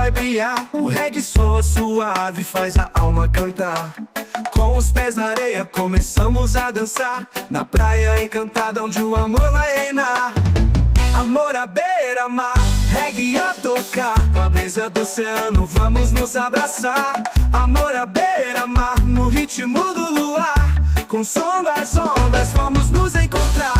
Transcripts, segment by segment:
vai brilhar. O reggae soa suave, faz a alma cantar. Com os pés na areia começamos a dançar, na praia encantada onde o amor vai reinar. Amor à beira-mar, reggae a tocar, com a brisa do oceano vamos nos abraçar. Amor à beira-mar, no ritmo do luar, com o som das ondas vamos nos encontrar.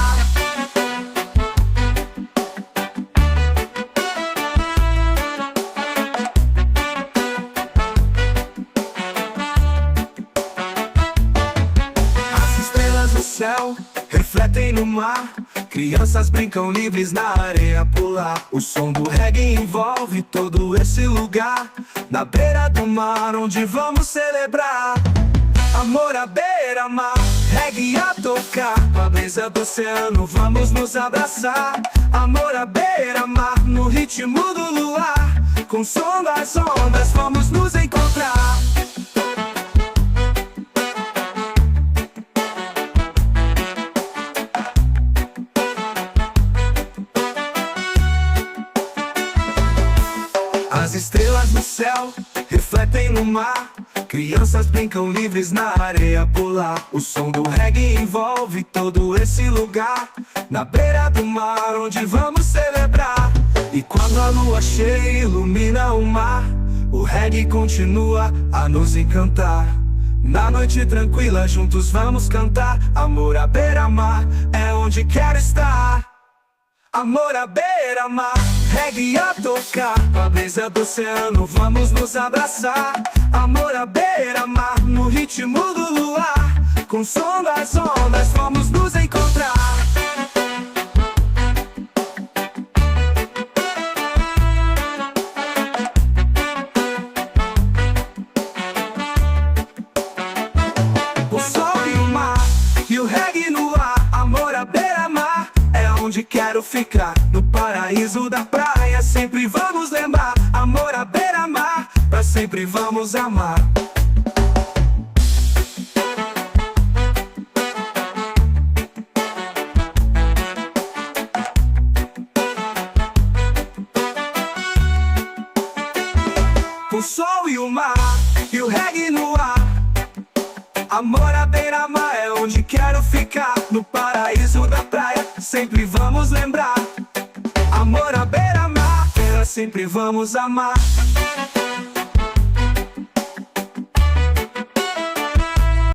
As estrelas no céu refletem no mar, crianças brincam livres na areia a pular. O som do reggae envolve todo esse lugar, na beira do mar onde vamos celebrar. Amor à beira-mar, reggae a tocar, com a brisa do oceano vamos nos abraçar. Amor à beira-mar, no ritmo do luar, com o som das ondas vamos nos encontrar. As estrelas no céu refletem no mar, crianças brincam livres na areia a pular. O som do reggae envolve todo esse lugar, na beira do mar onde vamos celebrar. E quando a lua cheia ilumina o mar, o reggae continua a nos encantar. Na noite tranquila juntos vamos cantar. Amor à beira-mar é onde quero estar. Amor à beira-mar, reggae a tocar, com a brisa do oceano vamos nos abraçar. Amor à beira-mar, no ritmo do luar, com o som das ondas vamos nos encontrar. O sol e o mar, e o reggae no ar. Amor à beira-mar é onde quero ficar, no paraíso da praia sempre vamos lembrar. Amor à beira-mar, pra sempre vamos amar. O sol e o mar, e o reggae no ar. Amor à beira-mar é onde quero ficar, no paraíso da praia sempre vamos lembrar. Amor à beira-mar, sempre vamos amar.